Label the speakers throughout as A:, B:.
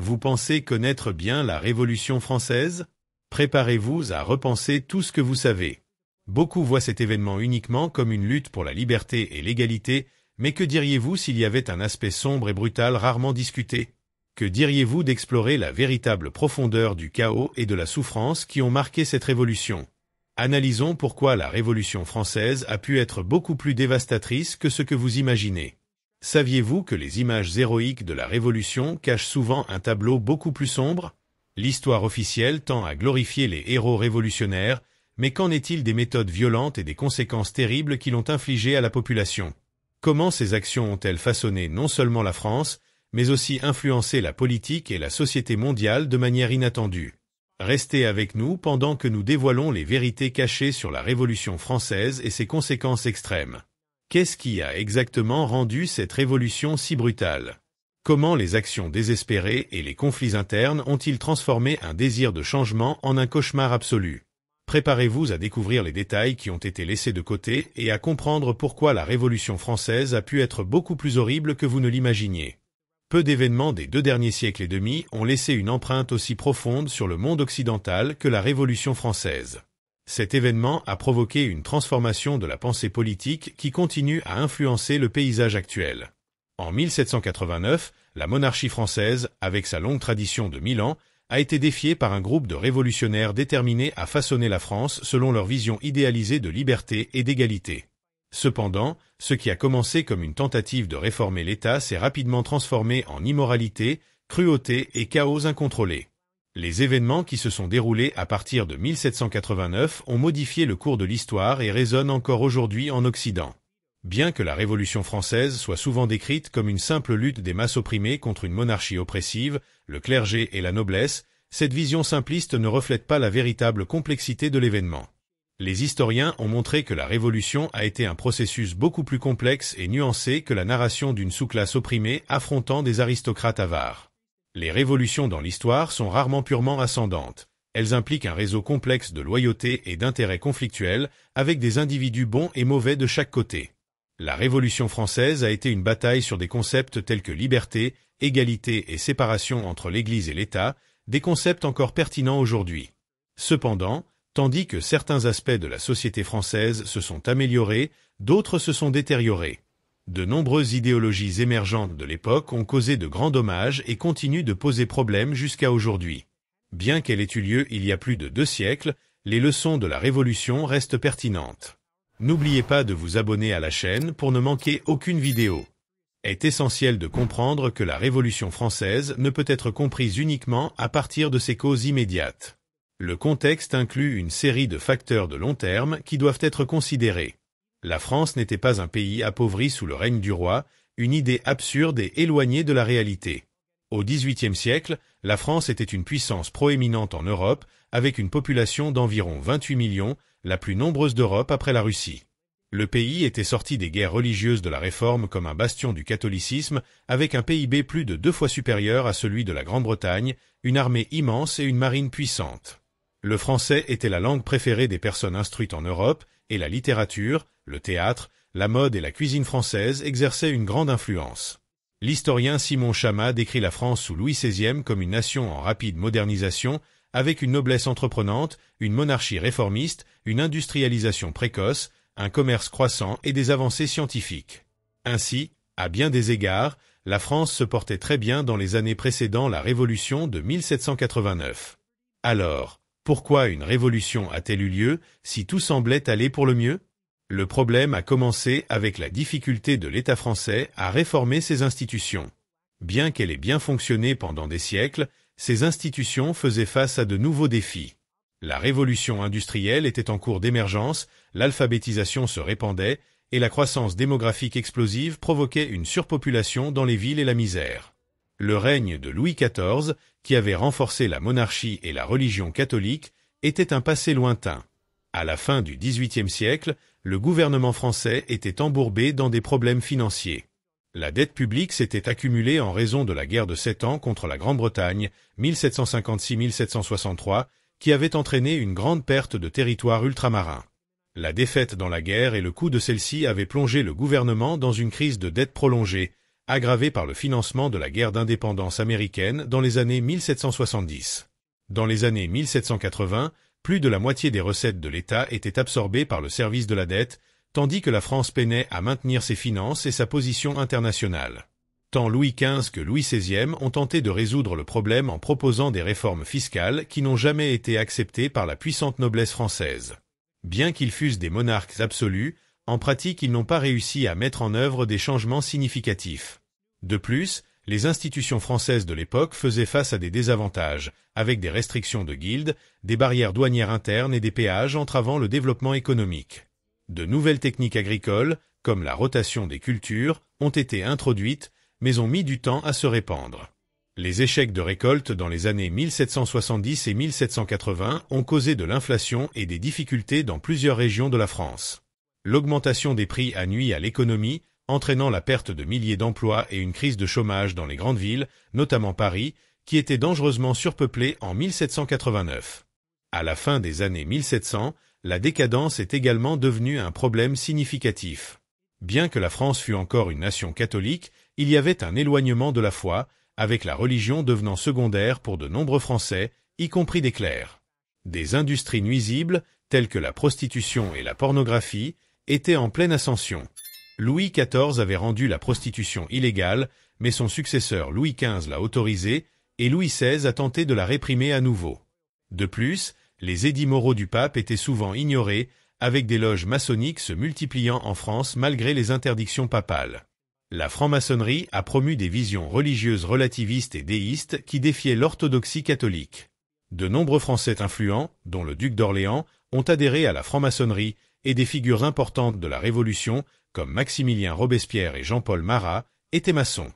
A: Vous pensez connaître bien la Révolution française? Préparez-vous à repenser tout ce que vous savez. Beaucoup voient cet événement uniquement comme une lutte pour la liberté et l'égalité, mais que diriez-vous s'il y avait un aspect sombre et brutal rarement discuté? Que diriez-vous d'explorer la véritable profondeur du chaos et de la souffrance qui ont marqué cette révolution? Analysons pourquoi la Révolution française a pu être beaucoup plus dévastatrice que ce que vous imaginez. Saviez-vous que les images héroïques de la Révolution cachent souvent un tableau beaucoup plus sombre? L'histoire officielle tend à glorifier les héros révolutionnaires, mais qu'en est-il des méthodes violentes et des conséquences terribles qui l'ont infligé à la population? Comment ces actions ont-elles façonné non seulement la France, mais aussi influencé la politique et la société mondiale de manière inattendue? Restez avec nous pendant que nous dévoilons les vérités cachées sur la Révolution française et ses conséquences extrêmes. Qu'est-ce qui a exactement rendu cette révolution si brutale? Comment les actions désespérées et les conflits internes ont-ils transformé un désir de changement en un cauchemar absolu? Préparez-vous à découvrir les détails qui ont été laissés de côté et à comprendre pourquoi la Révolution française a pu être beaucoup plus horrible que vous ne l'imaginiez. Peu d'événements des 2 derniers siècles et demi ont laissé une empreinte aussi profonde sur le monde occidental que la Révolution française. Cet événement a provoqué une transformation de la pensée politique qui continue à influencer le paysage actuel. En 1789, la monarchie française, avec sa longue tradition de 1000 ans, a été défiée par un groupe de révolutionnaires déterminés à façonner la France selon leur vision idéalisée de liberté et d'égalité. Cependant, ce qui a commencé comme une tentative de réformer l'État s'est rapidement transformé en immoralité, cruauté et chaos incontrôlé. Les événements qui se sont déroulés à partir de 1789 ont modifié le cours de l'histoire et résonnent encore aujourd'hui en Occident. Bien que la Révolution française soit souvent décrite comme une simple lutte des masses opprimées contre une monarchie oppressive, le clergé et la noblesse, cette vision simpliste ne reflète pas la véritable complexité de l'événement. Les historiens ont montré que la Révolution a été un processus beaucoup plus complexe et nuancé que la narration d'une sous-classe opprimée affrontant des aristocrates avares. Les révolutions dans l'histoire sont rarement purement ascendantes. Elles impliquent un réseau complexe de loyauté et d'intérêts conflictuels, avec des individus bons et mauvais de chaque côté. La Révolution française a été une bataille sur des concepts tels que liberté, égalité et séparation entre l'Église et l'État, des concepts encore pertinents aujourd'hui. Cependant, tandis que certains aspects de la société française se sont améliorés, d'autres se sont détériorés. De nombreuses idéologies émergentes de l'époque ont causé de grands dommages et continuent de poser problème jusqu'à aujourd'hui. Bien qu'elle ait eu lieu il y a plus de 2 siècles, les leçons de la Révolution restent pertinentes. N'oubliez pas de vous abonner à la chaîne pour ne manquer aucune vidéo. Il est essentiel de comprendre que la Révolution française ne peut être comprise uniquement à partir de ses causes immédiates. Le contexte inclut une série de facteurs de long terme qui doivent être considérés. La France n'était pas un pays appauvri sous le règne du roi, une idée absurde et éloignée de la réalité. Au XVIIIe siècle, la France était une puissance proéminente en Europe, avec une population d'environ 28 millions, la plus nombreuse d'Europe après la Russie. Le pays était sorti des guerres religieuses de la Réforme comme un bastion du catholicisme, avec un PIB plus de 2 fois supérieur à celui de la Grande-Bretagne, une armée immense et une marine puissante. Le français était la langue préférée des personnes instruites en Europe, et la littérature, le théâtre, la mode et la cuisine française exerçaient une grande influence. L'historien Simon Schama décrit la France sous Louis XVI comme une nation en rapide modernisation, avec une noblesse entreprenante, une monarchie réformiste, une industrialisation précoce, un commerce croissant et des avancées scientifiques. Ainsi, à bien des égards, la France se portait très bien dans les années précédant la Révolution de 1789. Alors, pourquoi une révolution a-t-elle eu lieu si tout semblait aller pour le mieux? Le problème a commencé avec la difficulté de l'État français à réformer ses institutions. Bien qu'elle ait bien fonctionné pendant des siècles, ces institutions faisaient face à de nouveaux défis. La révolution industrielle était en cours d'émergence, l'alphabétisation se répandait, et la croissance démographique explosive provoquait une surpopulation dans les villes et la misère. Le règne de Louis XIV, qui avait renforcé la monarchie et la religion catholique, était un passé lointain. À la fin du XVIIIe siècle, le gouvernement français était embourbé dans des problèmes financiers. La dette publique s'était accumulée en raison de la guerre de 7 ans contre la Grande-Bretagne, 1756-1763, qui avait entraîné une grande perte de territoire ultramarin. La défaite dans la guerre et le coût de celle-ci avaient plongé le gouvernement dans une crise de dette prolongée, aggravée par le financement de la guerre d'indépendance américaine dans les années 1770. Dans les années 1780, plus de la moitié des recettes de l'État étaient absorbées par le service de la dette, tandis que la France peinait à maintenir ses finances et sa position internationale. Tant Louis XV que Louis XVI ont tenté de résoudre le problème en proposant des réformes fiscales qui n'ont jamais été acceptées par la puissante noblesse française. Bien qu'ils fussent des monarques absolus, en pratique ils n'ont pas réussi à mettre en œuvre des changements significatifs. De plus, les institutions françaises de l'époque faisaient face à des désavantages, avec des restrictions de guildes, des barrières douanières internes et des péages entravant le développement économique. De nouvelles techniques agricoles, comme la rotation des cultures, ont été introduites, mais ont mis du temps à se répandre. Les échecs de récolte dans les années 1770 et 1780 ont causé de l'inflation et des difficultés dans plusieurs régions de la France. L'augmentation des prix a nui à l'économie, entraînant la perte de milliers d'emplois et une crise de chômage dans les grandes villes, notamment Paris, qui était dangereusement surpeuplée en 1789. À la fin des années 1700, la décadence est également devenue un problème significatif. Bien que la France fût encore une nation catholique, il y avait un éloignement de la foi, avec la religion devenant secondaire pour de nombreux Français, y compris des clercs. Des industries nuisibles, telles que la prostitution et la pornographie, étaient en pleine ascension. Louis XIV avait rendu la prostitution illégale, mais son successeur Louis XV l'a autorisée, et Louis XVI a tenté de la réprimer à nouveau. De plus, les édits moraux du pape étaient souvent ignorés, avec des loges maçonniques se multipliant en France malgré les interdictions papales. La franc-maçonnerie a promu des visions religieuses relativistes et déistes qui défiaient l'orthodoxie catholique. De nombreux Français influents, dont le duc d'Orléans, ont adhéré à la franc-maçonnerie, et des figures importantes de la Révolution, comme Maximilien Robespierre et Jean-Paul Marat, étaient maçons.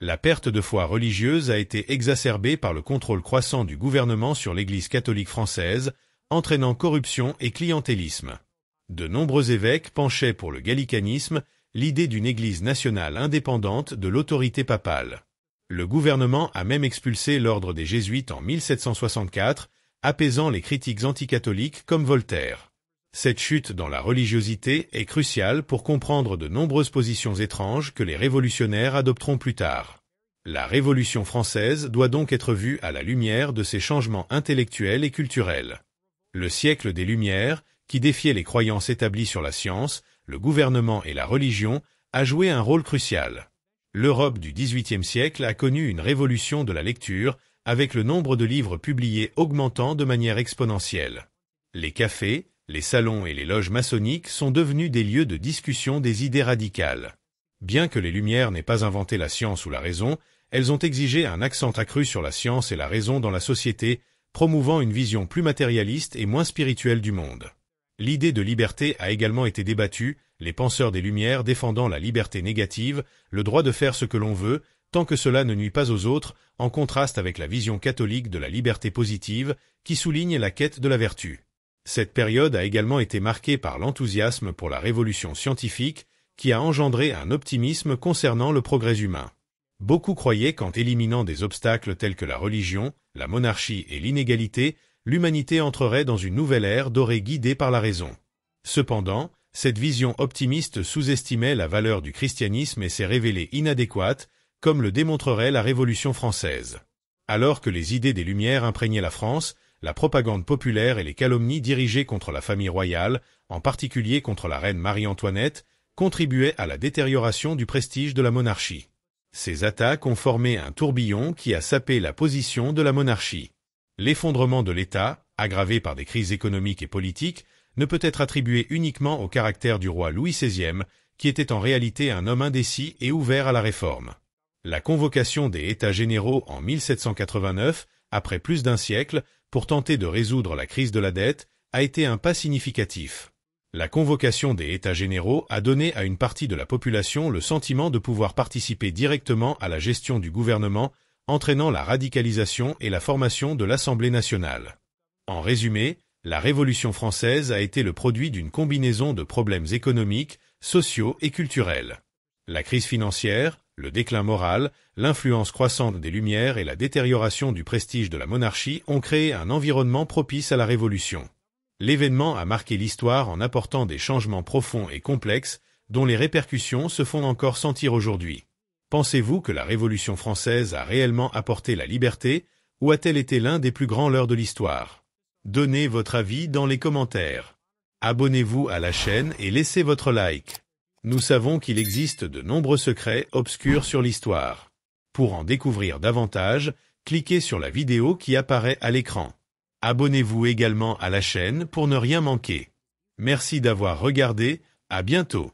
A: La perte de foi religieuse a été exacerbée par le contrôle croissant du gouvernement sur l'Église catholique française, entraînant corruption et clientélisme. De nombreux évêques penchaient pour le gallicanisme, l'idée d'une Église nationale indépendante de l'autorité papale. Le gouvernement a même expulsé l'ordre des Jésuites en 1764, apaisant les critiques anticatholiques comme Voltaire. Cette chute dans la religiosité est cruciale pour comprendre de nombreuses positions étranges que les révolutionnaires adopteront plus tard. La Révolution française doit donc être vue à la lumière de ces changements intellectuels et culturels. Le siècle des Lumières, qui défiait les croyances établies sur la science, le gouvernement et la religion, a joué un rôle crucial. L'Europe du XVIIIe siècle a connu une révolution de la lecture, avec le nombre de livres publiés augmentant de manière exponentielle. Les cafés, les salons et les loges maçonniques sont devenus des lieux de discussion des idées radicales. Bien que les Lumières n'aient pas inventé la science ou la raison, elles ont exigé un accent accru sur la science et la raison dans la société, promouvant une vision plus matérialiste et moins spirituelle du monde. L'idée de liberté a également été débattue, les penseurs des Lumières défendant la liberté négative, le droit de faire ce que l'on veut, tant que cela ne nuit pas aux autres, en contraste avec la vision catholique de la liberté positive, qui souligne la quête de la vertu. Cette période a également été marquée par l'enthousiasme pour la révolution scientifique, qui a engendré un optimisme concernant le progrès humain. Beaucoup croyaient qu'en éliminant des obstacles tels que la religion, la monarchie et l'inégalité, l'humanité entrerait dans une nouvelle ère dorée guidée par la raison. Cependant, cette vision optimiste sous-estimait la valeur du christianisme et s'est révélée inadéquate, comme le démontrerait la Révolution française. Alors que les idées des Lumières imprégnaient la France, la propagande populaire et les calomnies dirigées contre la famille royale, en particulier contre la reine Marie-Antoinette, contribuaient à la détérioration du prestige de la monarchie. Ces attaques ont formé un tourbillon qui a sapé la position de la monarchie. L'effondrement de l'État, aggravé par des crises économiques et politiques, ne peut être attribué uniquement au caractère du roi Louis XVI, qui était en réalité un homme indécis et ouvert à la réforme. La convocation des États généraux en 1789, après plus d'un siècle, pour tenter de résoudre la crise de la dette, a été un pas significatif. La convocation des États généraux a donné à une partie de la population le sentiment de pouvoir participer directement à la gestion du gouvernement, entraînant la radicalisation et la formation de l'Assemblée nationale. En résumé, la Révolution française a été le produit d'une combinaison de problèmes économiques, sociaux et culturels. La crise financière, le déclin moral, l'influence croissante des Lumières et la détérioration du prestige de la monarchie ont créé un environnement propice à la Révolution. L'événement a marqué l'histoire en apportant des changements profonds et complexes, dont les répercussions se font encore sentir aujourd'hui. Pensez-vous que la Révolution française a réellement apporté la liberté ou a-t-elle été l'un des plus grands leurres de l'histoire? Donnez votre avis dans les commentaires. Abonnez-vous à la chaîne et laissez votre like. Nous savons qu'il existe de nombreux secrets obscurs sur l'histoire. Pour en découvrir davantage, cliquez sur la vidéo qui apparaît à l'écran. Abonnez-vous également à la chaîne pour ne rien manquer. Merci d'avoir regardé, à bientôt.